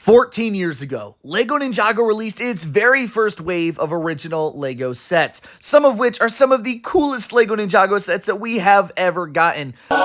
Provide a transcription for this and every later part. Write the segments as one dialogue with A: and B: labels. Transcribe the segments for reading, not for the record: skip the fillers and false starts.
A: 14 years ago, LEGO Ninjago released its very first wave of original LEGO sets, some of which are some of the coolest LEGO Ninjago sets that we have ever gotten. But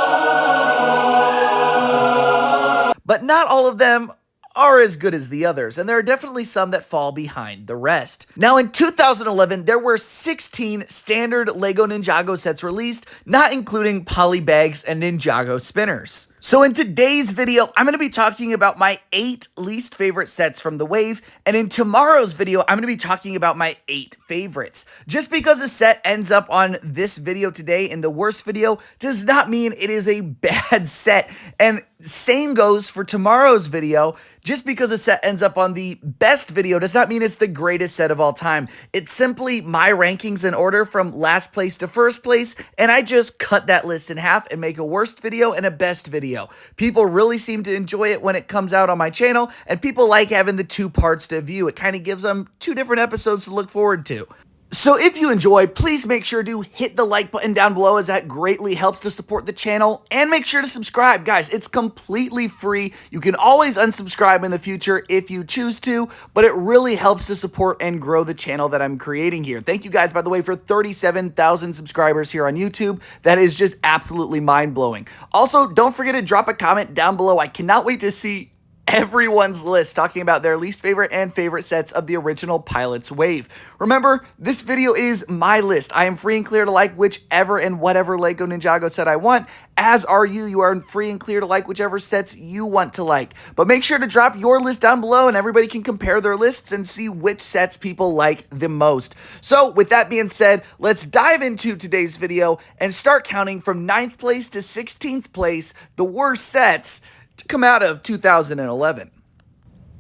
A: not all of them are as good as the others, and there are definitely some that fall behind the rest. Now, in 2011, there were 16 standard LEGO Ninjago sets released, not including polybags and Ninjago spinners. So in today's video, I'm going to be talking about my 8 least favorite sets from the wave, and in tomorrow's video, I'm going to be talking about my 8 favorites. Just because a set ends up on this video today in the worst video does not mean it is a bad set, and same goes for tomorrow's video. Just because a set ends up on the best video does not mean it's the greatest set of all time. It's simply my rankings in order from last place to first place, and I just cut that list in half and make a worst video and a best video. People really seem to enjoy it when it comes out on my channel, and people like having the 2 parts to view. It kind of gives them 2 different episodes to look forward to. So if you enjoy, please make sure to hit the like button down below, as that greatly helps to support the channel, and make sure to subscribe. Guys, it's completely free. You can always unsubscribe in the future if you choose to, but it really helps to support and grow the channel that I'm creating here. Thank you guys, by the way, for 37,000 subscribers here on YouTube. That is just absolutely mind-blowing. Also, don't forget to drop a comment down below. I cannot wait to see everyone's list talking about their least favorite and favorite sets of the original Pilots wave. Remember, this video is my list. I am free and clear to like whichever and whatever LEGO Ninjago set I want, as are you. You are free and clear to like whichever sets you want to like. But make sure to drop your list down below, and everybody can compare their lists and see which sets people like the most. So with that being said, let's dive into today's video and start counting from 9th place to 16th place, the worst sets to come out of 2011.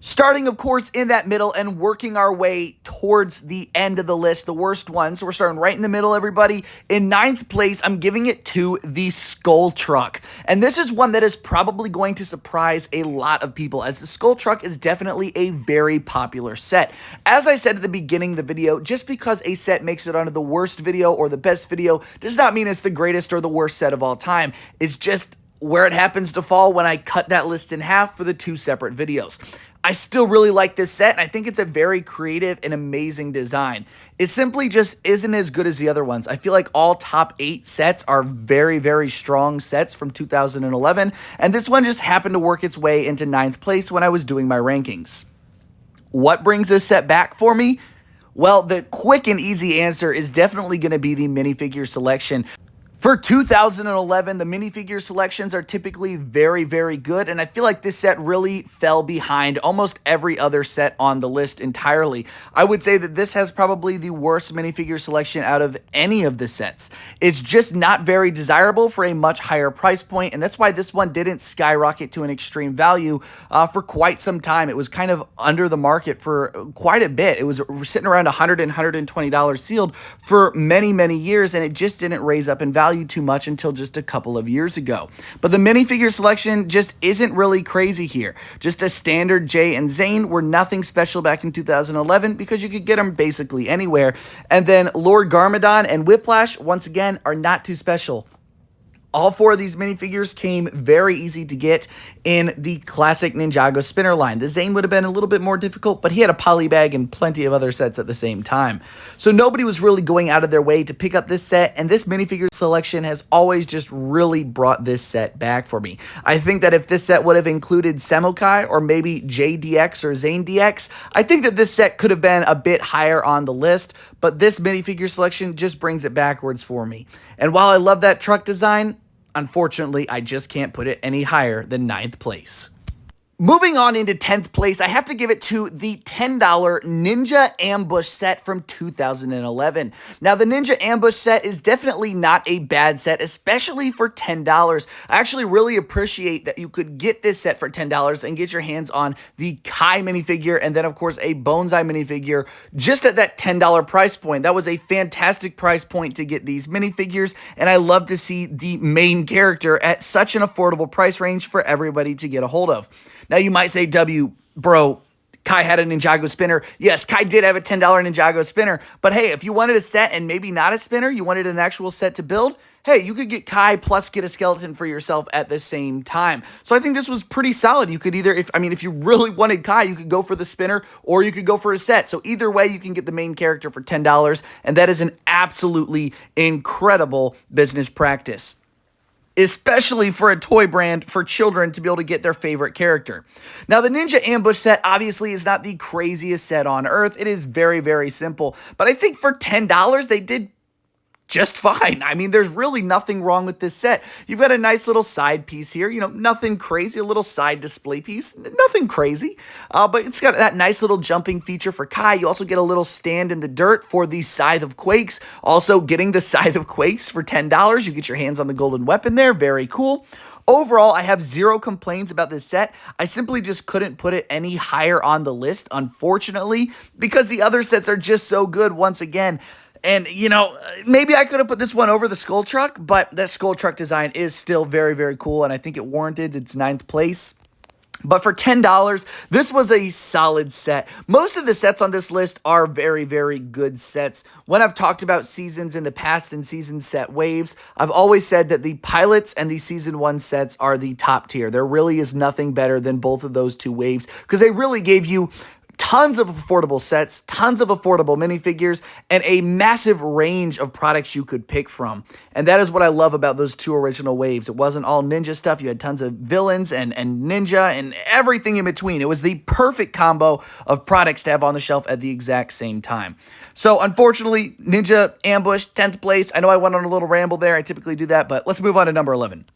A: Starting, of course, in that middle and working our way towards the end of the list, the worst one. So we're starting right in the middle, everybody. In 9th place, I'm giving it to the Skull Truck. And this is one that is probably going to surprise a lot of people, as the Skull Truck is definitely a very popular set. As I said at the beginning of the video, just because a set makes it onto the worst video or the best video does not mean it's the greatest or the worst set of all time. It's just where it happens to fall when I cut that list in half for the 2 separate videos. I still really like this set, and I think it's a very creative and amazing design. It simply just isn't as good as the other ones. I feel like all top 8 sets are very, very strong sets from 2011, and this one just happened to work its way into 9th place when I was doing my rankings. What brings this set back for me? Well, the quick and easy answer is definitely going to be the minifigure selection. For 2011, the minifigure selections are typically very, very good, and I feel like this set really fell behind almost every other set on the list entirely. I would say that this has probably the worst minifigure selection out of any of the sets. It's just not very desirable for a much higher price point, and that's why this one didn't skyrocket to an extreme value for quite some time. It was kind of under the market for quite a bit. It was sitting around $100 and $120 sealed for many, many years, and it just didn't raise up in value too much until just a couple of years ago. But the minifigure selection just isn't really crazy here. Just a standard Jay and Zane were nothing special back in 2011 because you could get them basically anywhere. And then Lord Garmadon and Whiplash, once again, are not too special. All 4 of these minifigures came very easy to get in the classic Ninjago spinner line. The Zane would have been a little bit more difficult, but he had a polybag and plenty of other sets at the same time. So nobody was really going out of their way to pick up this set, and this minifigure selection has always just really brought this set back for me. I think that if this set would have included Semokai or maybe JDX or Zane DX, I think that this set could have been a bit higher on the list, but this minifigure selection just brings it backwards for me. And while I love that truck design, unfortunately, I just can't put it any higher than 9th place. Moving on into 10th place, I have to give it to the $10 Ninja Ambush set from 2011. Now, the Ninja Ambush set is definitely not a bad set, especially for $10. I actually really appreciate that you could get this set for $10 and get your hands on the Kai minifigure and then, of course, a Bonsai minifigure just at that $10 price point. That was a fantastic price point to get these minifigures, and I love to see the main character at such an affordable price range for everybody to get a hold of. Now, you might say, W, bro, Kai had a Ninjago spinner. Yes, Kai did have a $10 Ninjago spinner. But hey, if you wanted a set and maybe not a spinner, you wanted an actual set to build, hey, you could get Kai plus get a skeleton for yourself at the same time. So I think this was pretty solid. You could either, if you really wanted Kai, you could go for the spinner or you could go for a set. So either way, you can get the main character for $10, and that is an absolutely incredible business practice, especially for a toy brand for children to be able to get their favorite character. Now, the Ninja Ambush set obviously is not the craziest set on earth. It is very, very simple, but I think for $10, they did just fine. I mean, there's really nothing wrong with this set. You've got a nice little side piece here, nothing crazy, a little side display piece, nothing crazy, but it's got that nice little jumping feature for Kai. You also get a little stand in the dirt for the Scythe of Quakes. Also, getting the Scythe of Quakes for $10, you get your hands on the golden weapon there. Very cool. Overall, I have zero complaints about this set. I simply just couldn't put it any higher on the list, unfortunately, because the other sets are just so good once again. And, maybe I could have put this one over the Skull Truck, but that Skull Truck design is still very, very cool, and I think it warranted its 9th place. But for $10, this was a solid set. Most of the sets on this list are very, very good sets. When I've talked about seasons in the past and season set waves, I've always said that the pilots and the season 1 sets are the top tier. There really is nothing better than both of those two waves because they really gave you tons of affordable sets, tons of affordable minifigures, and a massive range of products you could pick from. And that is what I love about those two original waves. It wasn't all ninja stuff. You had tons of villains and ninja and everything in between. It was the perfect combo of products to have on the shelf at the exact same time. So unfortunately, Ninja Ambush, 10th place. I know I went on a little ramble there. I typically do that, but let's move on to number 11.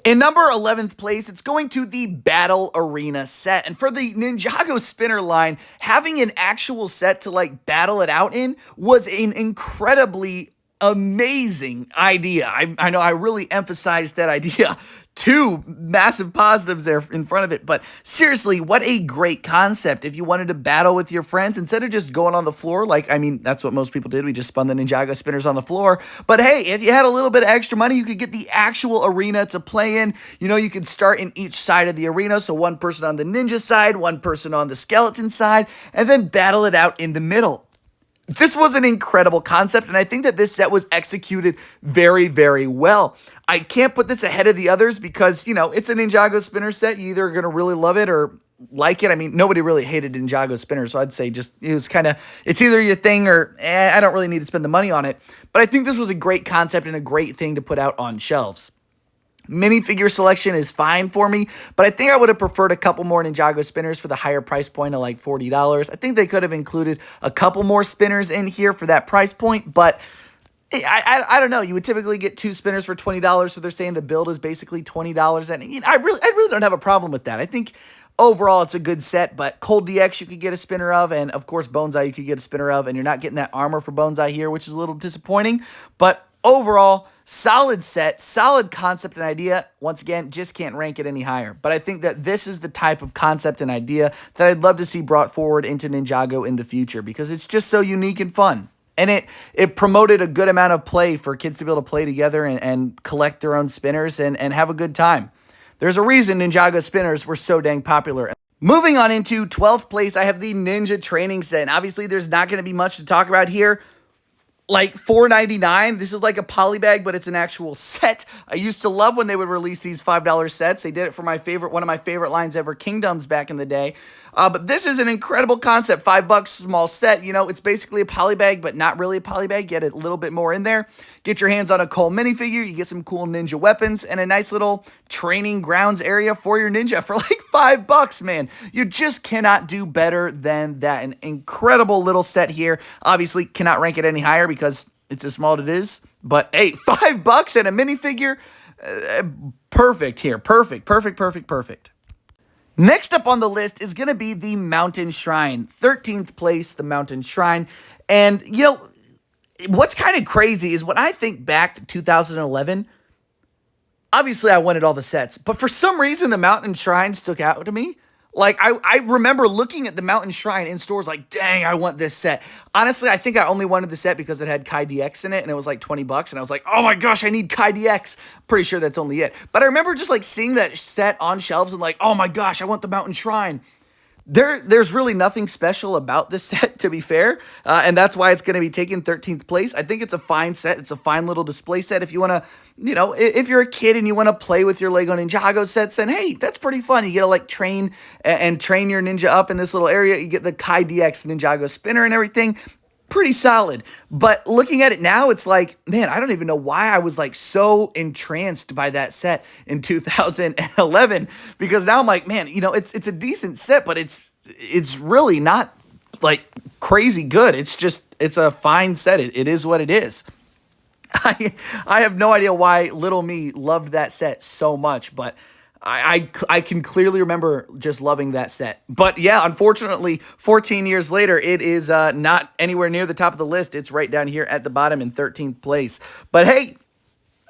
A: In number 11th place, it's going to the Battle Arena set. And for the Ninjago spinner line, having an actual set to battle it out in was an incredibly amazing idea. I know I really emphasized that idea. Two massive positives there in front of it. But seriously, what a great concept. If you wanted to battle with your friends, instead of just going on the floor, that's what most people did. We just spun the Ninjago spinners on the floor. But hey, if you had a little bit of extra money, you could get the actual arena to play in. You could start in each side of the arena. So one person on the ninja side, one person on the skeleton side, and then battle it out in the middle. This was an incredible concept, and I think that this set was executed very, very well. I can't put this ahead of the others because, it's a Ninjago spinner set. You either are going to really love it or like it. I mean, nobody really hated Ninjago spinners, so I'd say it's either your thing or I don't really need to spend the money on it. But I think this was a great concept and a great thing to put out on shelves. Minifigure selection is fine for me, but I think I would have preferred a couple more Ninjago spinners for the higher price point of $40. I think they could have included a couple more spinners in here for that price point, but I don't know. You would typically get 2 spinners for $20, so they're saying the build is basically $20, and I really don't have a problem with that. I think overall it's a good set, but Cold DX you could get a spinner of, and of course Boneseye you could get a spinner of, and you're not getting that armor for Boneseye here, which is a little disappointing, but overall, solid set, solid concept and idea. Once again, just can't rank it any higher. But I think that this is the type of concept and idea that I'd love to see brought forward into Ninjago in the future because it's just so unique and fun. And it promoted a good amount of play for kids to be able to play together and collect their own spinners and have a good time. There's a reason Ninjago spinners were so dang popular. Moving on into 12th place, I have the Ninja Training Set. And obviously, there's not going to be much to talk about here. $4.99. This is like a polybag, but it's an actual set. I used to love when they would release these $5 sets. They did it for one of my favorite lines ever, Kingdoms, back in the day. But this is an incredible concept. $5, small set. It's basically a polybag, but not really a polybag. Get a little bit more in there. Get your hands on a Cole minifigure. You get some cool ninja weapons and a nice little training grounds area for your ninja for $5, man. You just cannot do better than that. An incredible little set here. Obviously, cannot rank it any higher because it's as small as it is. But hey, $5 and a minifigure. Perfect here. Perfect. Next up on the list is going to be the Mountain Shrine. 13th place, the Mountain Shrine. And, what's kind of crazy is when I think back to 2011, obviously I wanted all the sets, but for some reason the Mountain Shrine stuck out to me. I remember looking at the Mountain Shrine in stores dang, I want this set. Honestly, I think I only wanted the set because it had Kai DX in it, and it was $20, and I was like, oh my gosh, I need Kai DX. Pretty sure that's only it. But I remember just seeing that set on shelves and oh my gosh, I want the Mountain Shrine. There's really nothing special about this set, to be fair, and that's why it's going to be taking 13th place. I think it's a fine set. It's a fine little display set. If you want to, if you're a kid and you want to play with your Lego Ninjago sets, then hey, that's pretty fun. You get to like train and train your ninja up in this little area. You get the Kai DX Ninjago spinner and everything. Pretty solid. But looking at it now, it's like, man, I don't even know why I was like so entranced by that set in 2011, because now I'm like, man, it's a decent set, but it's really not like crazy good. It's a fine set. It is what it is. I have no idea why little me loved that set so much, but I can clearly remember just loving that set. But yeah, unfortunately, 14 years later, it is not anywhere near the top of the list. It's right down here at the bottom in 13th place. But hey,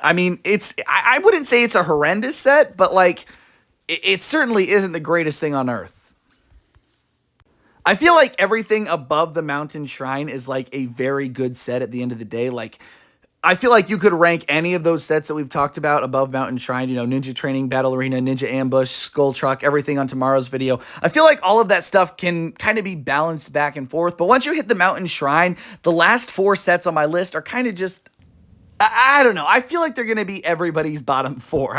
A: I mean, I wouldn't say it's a horrendous set, but like, it certainly isn't the greatest thing on earth. I feel like everything above the Mountain Shrine is like a very good set at the end of the day. Like, I feel like you could rank any of those sets that we've talked about above Mountain Shrine, Ninja Training, Battle Arena, Ninja Ambush, Skull Truck, everything on tomorrow's video. I feel like all of that stuff can kind of be balanced back and forth, but once you hit the Mountain Shrine, the last 4 sets on my list are kind of just, I don't know. I feel like they're going to be everybody's bottom 4.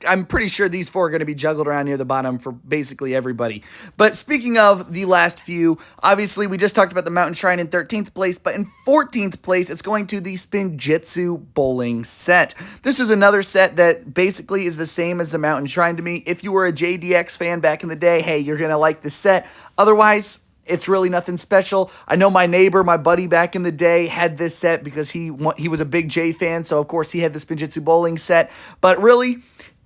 A: I'm pretty sure these 4 are going to be juggled around near the bottom for basically everybody. But speaking of the last few, obviously we just talked about the Mountain Shrine in 13th place, but in 14th place, it's going to the Spinjitzu Bowling set. This is another set that basically is the same as the Mountain Shrine to me. If you were a JDX fan back in the day, hey, you're going to like this set. Otherwise, it's really nothing special. I know my neighbor, my buddy back in the day, had this set because he was a big J fan, so of course he had the Spinjitzu Bowling set. But really,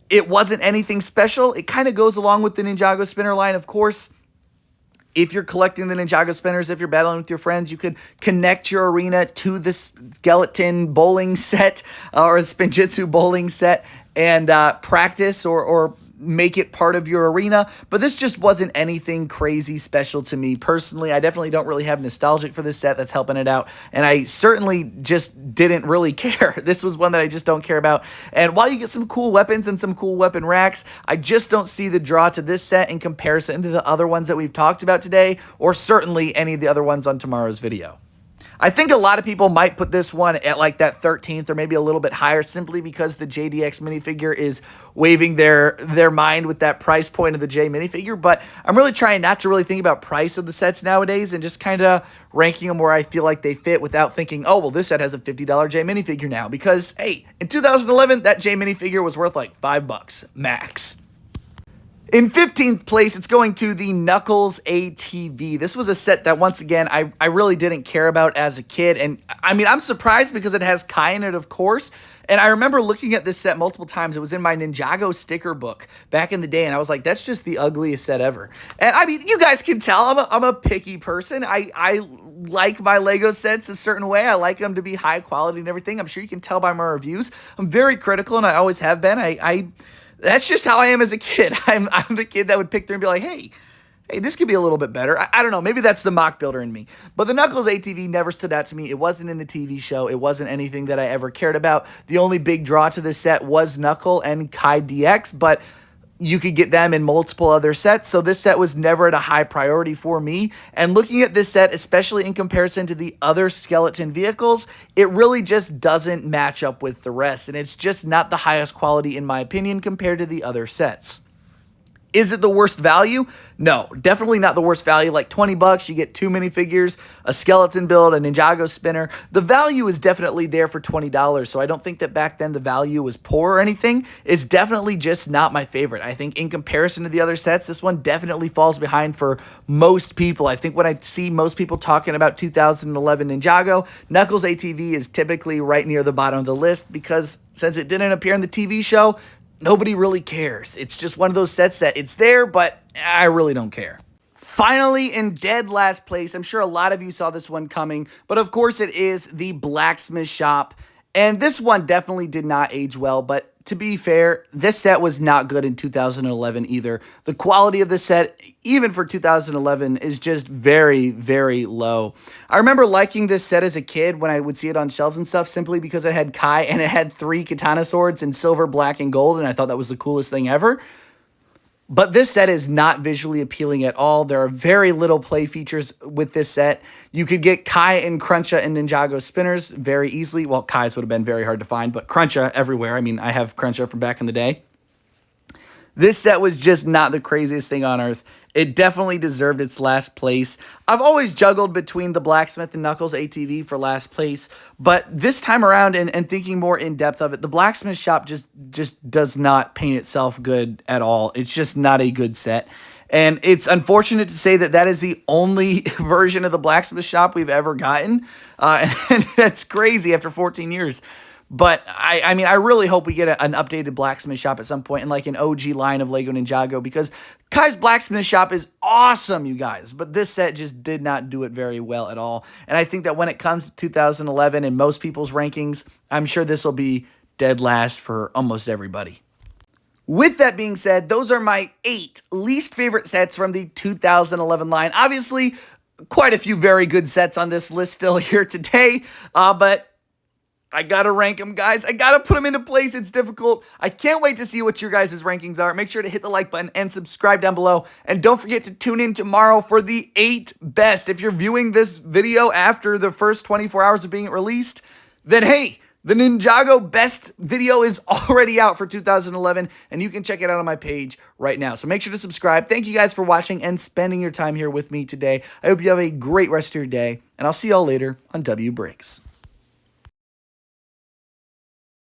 A: it wasn't anything special. It kind of goes along with the Ninjago spinner line, of course. If you're collecting the Ninjago spinners, if you're battling with your friends, you could connect your arena to the skeleton bowling set or the Spinjitzu Bowling set and practice or make it part of your arena, but this just wasn't anything crazy special to me personally. I definitely don't really have nostalgic for this set that's helping it out, and I certainly just didn't really care. This was one that I just don't care about, and while you get some cool weapons and some cool weapon racks, I just don't see the draw to this set in comparison to the other ones that we've talked about today, or certainly any of the other ones on tomorrow's video. I think a lot of people might put this one at like that 13th or maybe a little bit higher simply because the JDX minifigure is waving their mind with that price point of the J minifigure, but I'm really trying not to really think about price of the sets nowadays and just kind of ranking them where I feel like they fit without thinking, oh, well, this set has a $50 J minifigure now because, hey, in 2011, that J minifigure was worth like $5 max. In 15th place, it's going to the Knuckles ATV. This was a set that, once again, I really didn't care about as a kid. And, I mean, I'm surprised because it has Kai in it, of course. And I remember looking at this set multiple times. It was in my Ninjago sticker book back in the day. And I was like, that's just the ugliest set ever. And, I mean, you guys can tell I'm a picky person. I like my Lego sets a certain way. I like them to be high quality and everything. I'm sure you can tell by my reviews. I'm very critical, and I always have been. That's just how I am as a kid. I'm the kid that would pick through and be like, hey, this could be a little bit better. I don't know. Maybe that's the mock builder in me. But the Knuckles ATV never stood out to me. It wasn't in the TV show. It wasn't anything that I ever cared about. The only big draw to this set was Knuckle and Kai DX, but you could get them in multiple other sets, so this set was never at a high priority for me. And looking at this set, especially in comparison to the other skeleton vehicles, it really just doesn't match up with the rest, and it's just not the highest quality in my opinion compared to the other sets. Is it the worst value? No, definitely not the worst value. Like $20, you get 2 minifigures, a skeleton build, a Ninjago spinner. The value is definitely there for $20, so I don't think that back then the value was poor or anything. It's definitely just not my favorite. I think in comparison to the other sets, this one definitely falls behind for most people. I think when I see most people talking about 2011 Ninjago, Knuckles ATV is typically right near the bottom of the list because since it didn't appear in the TV show, nobody really cares. It's just one of those sets that it's there, but I really don't care. Finally, in dead last place, I'm sure a lot of you saw this one coming, but of course it is the Blacksmith Shop. And this one definitely did not age well, but to be fair, this set was not good in 2011 either. The quality of the set, even for 2011, is just very, very low. I remember liking this set as a kid when I would see it on shelves and stuff simply because it had Kai and it had 3 katana swords in silver, black, and gold, and I thought that was the coolest thing ever. But this set is not visually appealing at all. There are very little play features with this set. You could get Kai and Cruncha and Ninjago spinners very easily. Well, Kai's would have been very hard to find, but Cruncha everywhere. I mean, I have Cruncha from back in the day. This set was just not the craziest thing on earth. It definitely deserved its last place. I've always juggled between the Blacksmith and Knuckles ATV for last place, but this time around and thinking more in depth of it, the Blacksmith Shop just does not paint itself good at all. It's just not a good set. And it's unfortunate to say that that is the only version of the Blacksmith Shop we've ever gotten. And that's crazy after 14 years. But I mean, I really hope we get an updated Blacksmith Shop at some point and like an OG line of Lego Ninjago, because Kai's Blacksmith Shop is awesome, you guys. But this set just did not do it very well at all. And I think that when it comes to 2011 and most people's rankings, I'm sure this will be dead last for almost everybody. With that being said, those are my 8 least favorite sets from the 2011 line. Obviously, quite a few very good sets on this list still here today, but I gotta rank them, guys. I gotta put them into place. It's difficult. I can't wait to see what your guys' rankings are. Make sure to hit the like button and subscribe down below. And don't forget to tune in tomorrow for the 8 best. If you're viewing this video after the first 24 hours of being released, then hey, the Ninjago best video is already out for 2011, and you can check it out on my page right now. So make sure to subscribe. Thank you guys for watching and spending your time here with me today. I hope you have a great rest of your day, and I'll see y'all later on W Breaks.